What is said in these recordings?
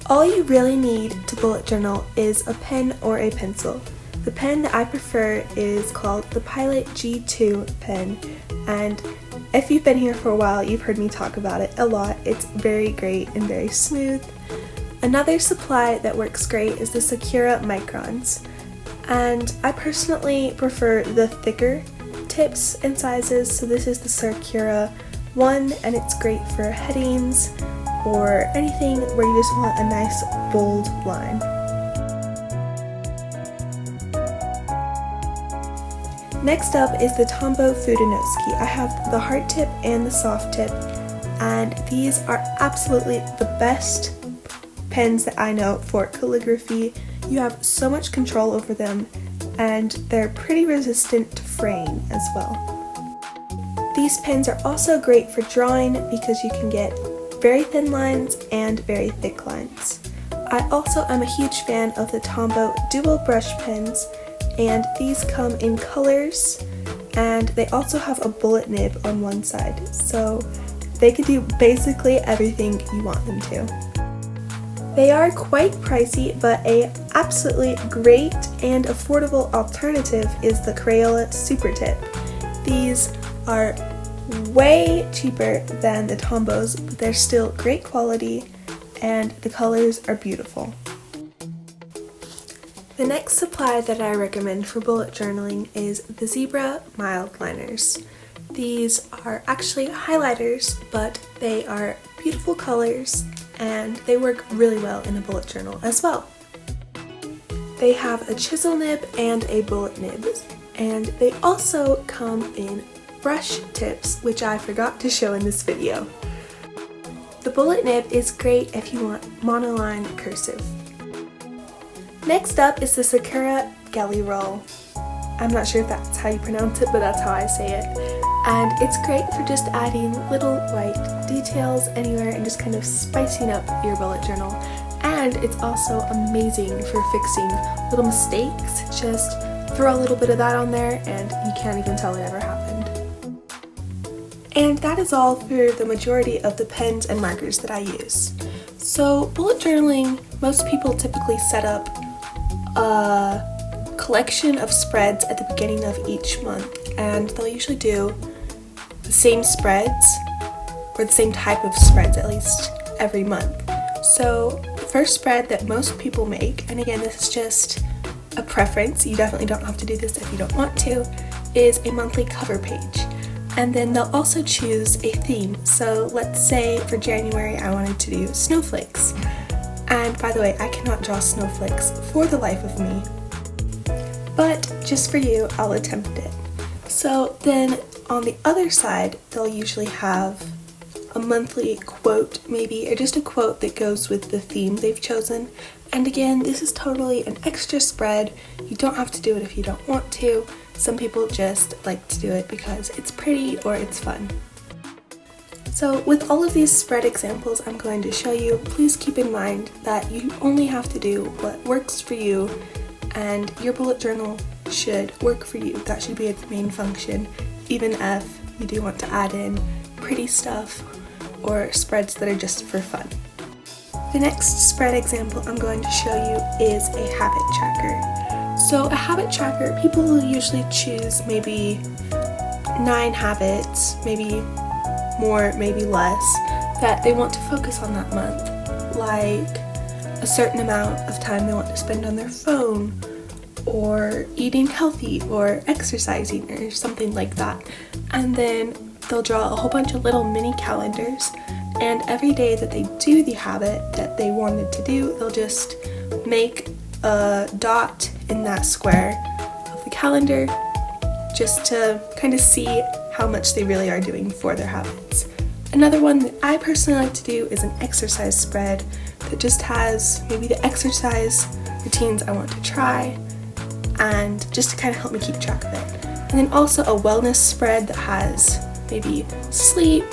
All you really need to bullet journal is a pen or a pencil. The pen that I prefer is called the Pilot G2 pen, and if you've been here for a while, you've heard me talk about it a lot. It's very great and very smooth. Another supply that works great is the Sakura Microns, and I personally prefer the thicker tips and sizes, so this is the Sakura one, and it's great for headings or anything where you just want a nice bold line. Next up is the Tombow Fudenosuke. I have the hard tip and the soft tip, and these are absolutely the best pens that I know for calligraphy. You have so much control over them, and they're pretty resistant to fraying as well. These pens are also great for drawing because you can get very thin lines and very thick lines. I also am a huge fan of the Tombow dual brush pens, and these come in colors, and they also have a bullet nib on one side, so they can do basically everything you want them to. They are quite pricey, but a absolutely great and affordable alternative is the Crayola Super Tip. These are way cheaper than the Tombows, but they're still great quality and the colors are beautiful. The next supply that I recommend for bullet journaling is the Zebra Mild Liners. These are actually highlighters, but they are beautiful colors and they work really well in a bullet journal as well. They have a chisel nib and a bullet nib, and they also come in brush tips, which I forgot to show in this video. The bullet nib is great if you want monoline cursive. Next up is the Sakura Gelly Roll. I'm not sure if that's how you pronounce it, but that's how I say it. And it's great for just adding little white details anywhere and just kind of spicing up your bullet journal. And it's also amazing for fixing little mistakes. Just throw a little bit of that on there and you can't even tell it ever happened. And that is all for the majority of the pens and markers that I use. So bullet journaling, most people typically set up a collection of spreads at the beginning of each month, and they'll usually do the same spreads, or the same type of spreads at least, every month. So the first spread that most people make, and again this is just a preference, you definitely don't have to do this if you don't want to, is a monthly cover page. And then they'll also choose a theme. So let's say for January I wanted to do snowflakes. And by the way, I cannot draw snowflakes for the life of me. But just for you, I'll attempt it. So then on the other side, they'll usually have a monthly quote maybe, or just a quote that goes with the theme they've chosen. And again, this is totally an extra spread. You don't have to do it if you don't want to. Some people just like to do it because it's pretty or it's fun. So with all of these spread examples I'm going to show you, please keep in mind that you only have to do what works for you, and your bullet journal should work for you. That should be its main function, even if you do want to add in pretty stuff or spreads that are just for fun. The next spread example I'm going to show you is a habit tracker. So a habit tracker, people will usually choose maybe 9 habits, maybe more, maybe less, that they want to focus on that month. Like a certain amount of time they want to spend on their phone, or eating healthy, or exercising, or something like that. And then they'll draw a whole bunch of little mini calendars, and every day that they do the habit that they wanted to do, they'll just make a dot in that square of the calendar just to kind of see how much they really are doing for their habits. Another one that I personally like to do is an exercise spread that just has maybe the exercise routines I want to try, and just to kind of help me keep track of it. And then also a wellness spread that has maybe sleep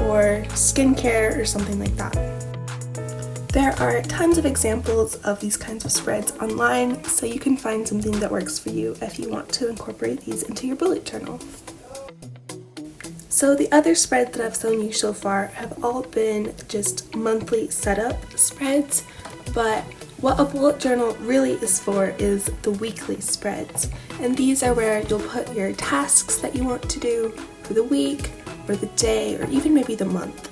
or skincare or something like that. There are tons of examples of these kinds of spreads online, so you can find something that works for you if you want to incorporate these into your bullet journal. So the other spreads that I've shown you so far have all been just monthly setup spreads, but what a bullet journal really is for is the weekly spreads. And these are where you'll put your tasks that you want to do for the week, or the day, or even maybe the month.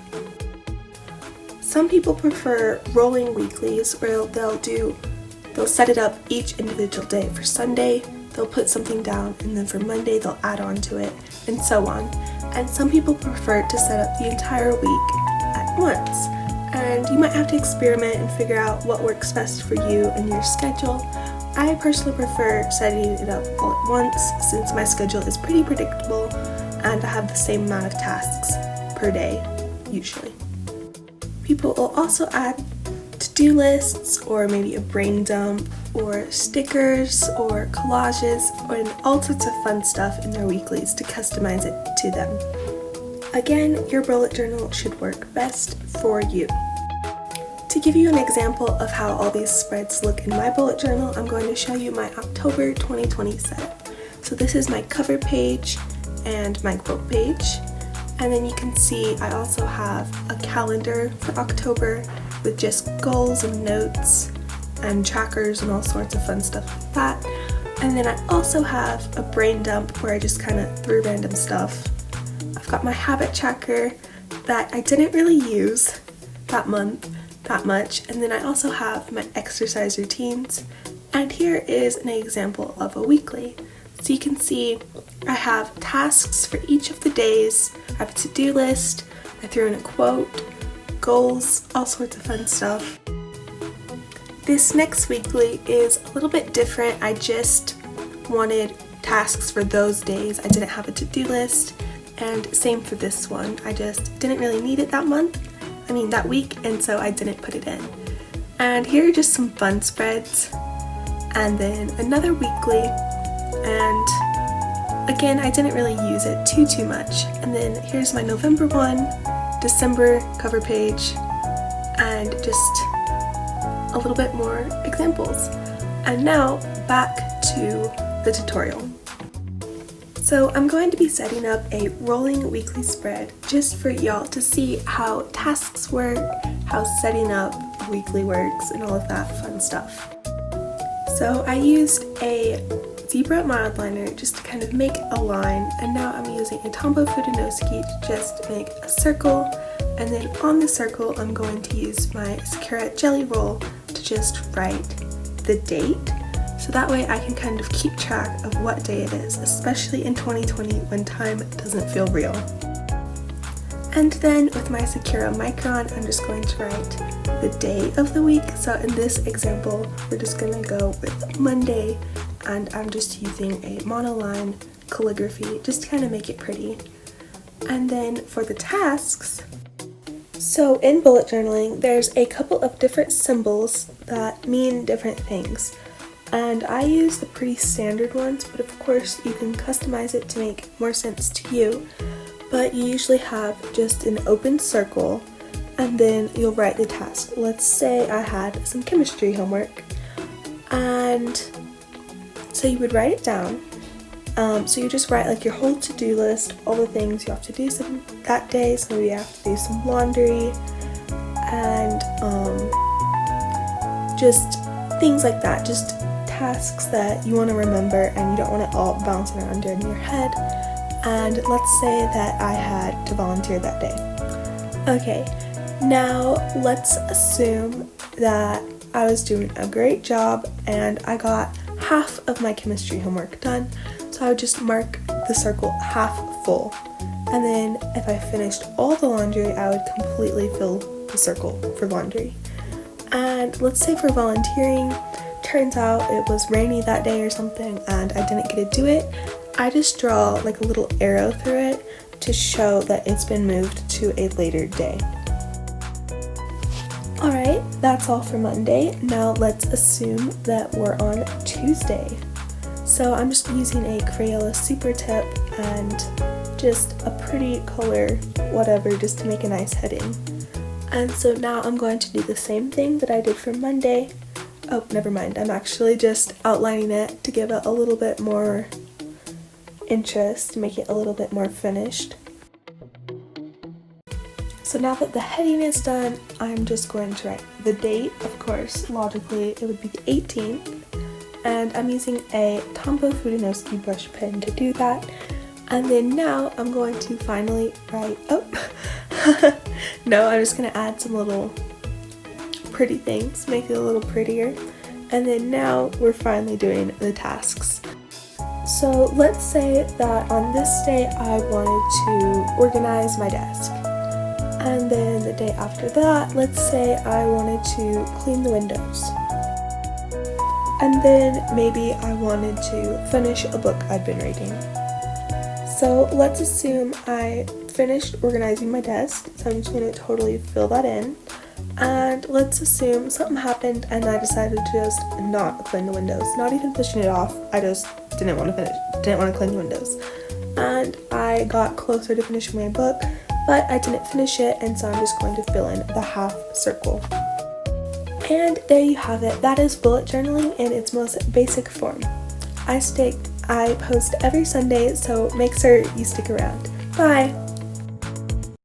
Some people prefer rolling weeklies where they'll set it up each individual day. For Sunday, they'll put something down, and then for Monday, they'll add on to it, and so on. And some people prefer to set up the entire week at once. And you might have to experiment and figure out what works best for you and your schedule. I personally prefer setting it up all at once since my schedule is pretty predictable and I have the same amount of tasks per day, usually. People will also add to-do lists or maybe a brain dump or stickers or collages and all sorts of fun stuff in their weeklies to customize it to them. Again, your bullet journal should work best for you. To give you an example of how all these spreads look in my bullet journal, I'm going to show you my October 2020 setup. So this is my cover page and my quote page. And then you can see I also have a calendar for October with just goals and notes and trackers and all sorts of fun stuff like that. And then I also have a brain dump where I just kind of threw random stuff. I've got my habit tracker that I didn't really use that month that much, and then I also have my exercise routines, and here is an example of a weekly. So you can see I have tasks for each of the days, I have a to-do list, I threw in a quote, goals, all sorts of fun stuff. This next weekly is a little bit different. I just wanted tasks for those days. I didn't have a to-do list, and same for this one. I just didn't really need it that week, and so I didn't put it in. And here are just some fun spreads, and then another weekly, and again, I didn't really use it too much. And then here's my November one, December cover page, and just a little bit more examples. And now back to the tutorial. So I'm going to be setting up a rolling weekly spread just for y'all to see how tasks work, how setting up weekly works, and all of that fun stuff. So I used a zebra mildliner just to kind of make a line, and now I'm using a Tombow Fudenosuke to just make a circle, and then on the circle I'm going to use my Sakura jelly roll to just write the date. So that way I can kind of keep track of what day it is, especially in 2020 when time doesn't feel real. And then with my Sakura Micron, I'm just going to write the day of the week. So in this example, we're just going to go with Monday, and I'm just using a monoline calligraphy just to kind of make it pretty. And then for the tasks, so in bullet journaling, there's a couple of different symbols that mean different things. And I use the pretty standard ones, but of course you can customize it to make more sense to you. But you usually have just an open circle, and then you'll write the task. Let's say I had some chemistry homework, and so you would write it down. So you just write like your whole to-do list, all the things you have to do that day. So maybe you have to do some laundry, and just things like that, just tasks that you want to remember and you don't want it all bouncing around in your head. And let's say that I had to volunteer that day. Okay, now let's assume that I was doing a great job and I got half of my chemistry homework done, so I would just mark the circle half full. And then if I finished all the laundry, I would completely fill the circle for laundry. And let's say for volunteering, turns out it was rainy that day or something and I didn't get to do it, I just draw like a little arrow through it to show that it's been moved to a later day. Alright, that's all for Monday. Now let's assume that we're on Tuesday. So I'm just using a Crayola Super Tip and just a pretty color, whatever, just to make a nice heading. And so now I'm going to do the same thing that I did for Monday. Oh, never mind. I'm actually just outlining it to give it a little bit more interest, to make it a little bit more finished. So now that the heading is done, I'm just going to write the date. Of course, logically, it would be the 18th. And I'm using a Tombow Fudenoski brush pen to do that. And then now I'm going to finally write, no, I'm just going to add some little pretty things, make it a little prettier. And then now we're finally doing the tasks. So let's say that on this day I wanted to organize my desk. And then the day after that, let's say I wanted to clean the windows. And then maybe I wanted to finish a book I'd been reading. So let's assume I finished organizing my desk, so I'm just going to totally fill that in. And let's assume something happened and I decided to just not clean the windows, not even pushing it off. I just didn't want to clean the windows. And I got closer to finishing my book, but I didn't finish it, and so I'm just going to fill in the half circle. And there you have it. That is bullet journaling in its most basic form. I post every Sunday, so make sure you stick around. Bye!